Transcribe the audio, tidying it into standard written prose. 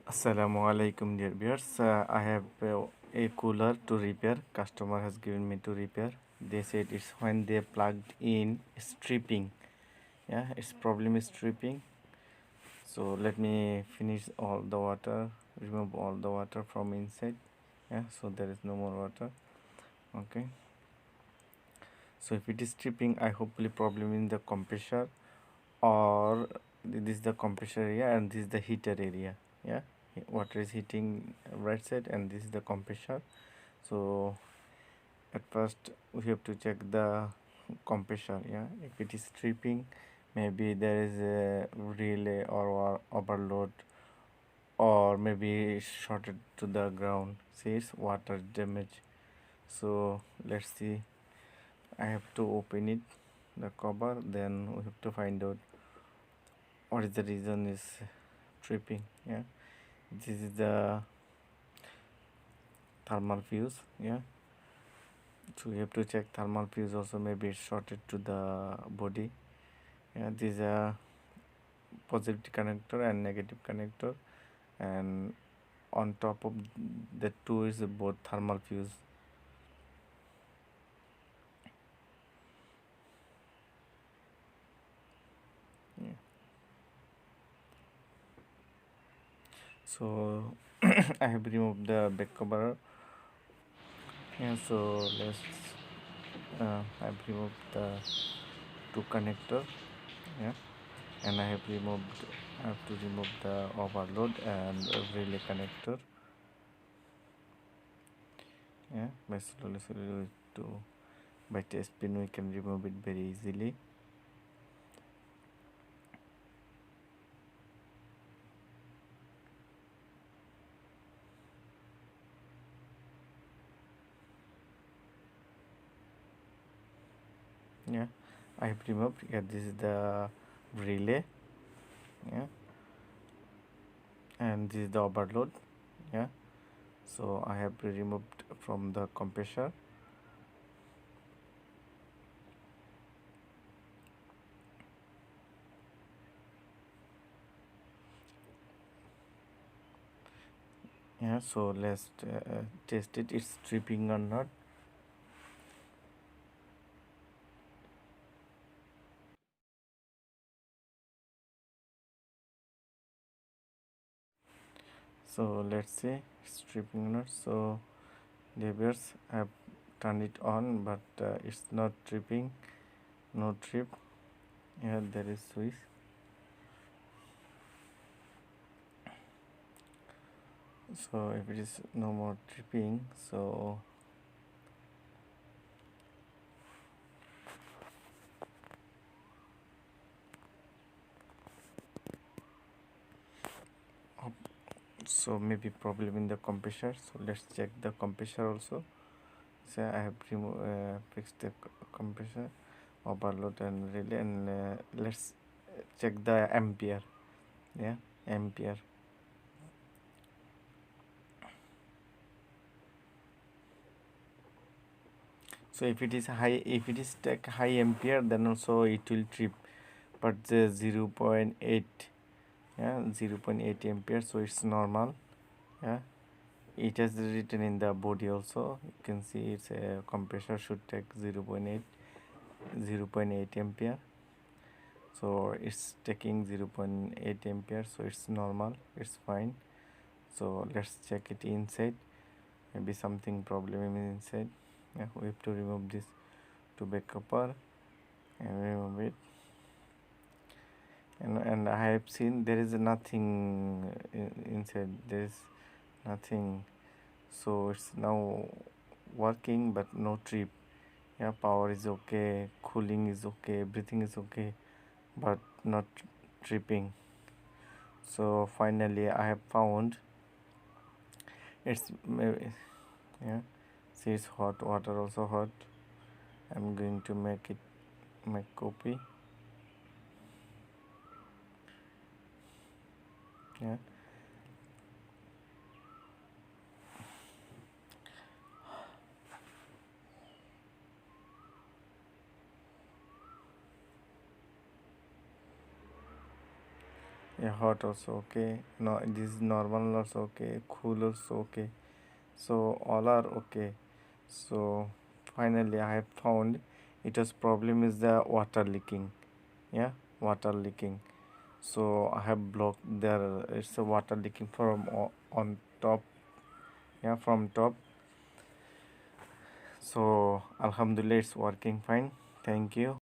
Assalamu alaikum dear viewers. I have a cooler to repair. Customer has given me to repair. They said it's when they plugged in it's tripping. Yeah, its problem is tripping. So let me finish all the water, remove all the water from inside. Yeah, so there is no more water. Okay. So if it is tripping, I hopefully problem in the compressor, or this is the compressor area and this is the heater area. Yeah, water is heating right side and this is the compressor. So at first we have to check the compressor. Yeah, if it is tripping, maybe there is a relay or overload, or maybe it's shorted to the ground. Says water damage. So let's see. I have to open it, the cover, then we have to find out what is the reason is tripping. Yeah, this is the thermal fuse. Yeah, so we have to check thermal fuse also, maybe it's shorted to the body. Yeah, these are positive connector and negative connector, and on top of the two is both thermal fuse. Yeah. So I have removed the back cover. Yeah, so let's I've removed the two connector. Yeah, and I have to remove the overload and relay connector. Yeah, by slowly to by test pin we can remove it very easily. Yeah, I have removed. Yeah, this is the relay. Yeah, and this is the overload. Yeah, so I have removed from the compressor. Yeah, so let's test it, it's tripping or not. So let's see it's tripping or not. So the viewers, have turned it on, but it's not tripping. No trip. Yeah, there is switch. So if it is no more tripping, so maybe problem in the compressor. So let's check the compressor also. So I have fixed the compressor, overload and relay, and let's check the ampere. Yeah, ampere. So if it is high, if it is take high ampere, then also it will trip. But the 0.8, yeah, 0.8 ampere, so it's normal. Yeah, it has written in the body also. You can see it's a compressor should take 0.8 ampere. So it's taking 0.8 ampere, so it's normal, it's fine. So let's check it inside. Maybe something problem is inside. Yeah, we have to remove this to back copper and remove it. And I have seen there is nothing inside. There is nothing. So it's now working, but no trip. Yeah, power is okay, cooling is okay, everything is okay, but not tripping. So finally I have found it's maybe, yeah, see it's hot, water also hot. I'm going to make copy. Yeah, Yeah, hot also okay. No, this is normal also okay. Cool also okay. So all are okay. So finally I have found it was problem is the water leaking. Yeah, water leaking. So I have blocked there. It's a water leaking from on top. Yeah, from top. So Alhamdulillah, it's working fine. Thank you.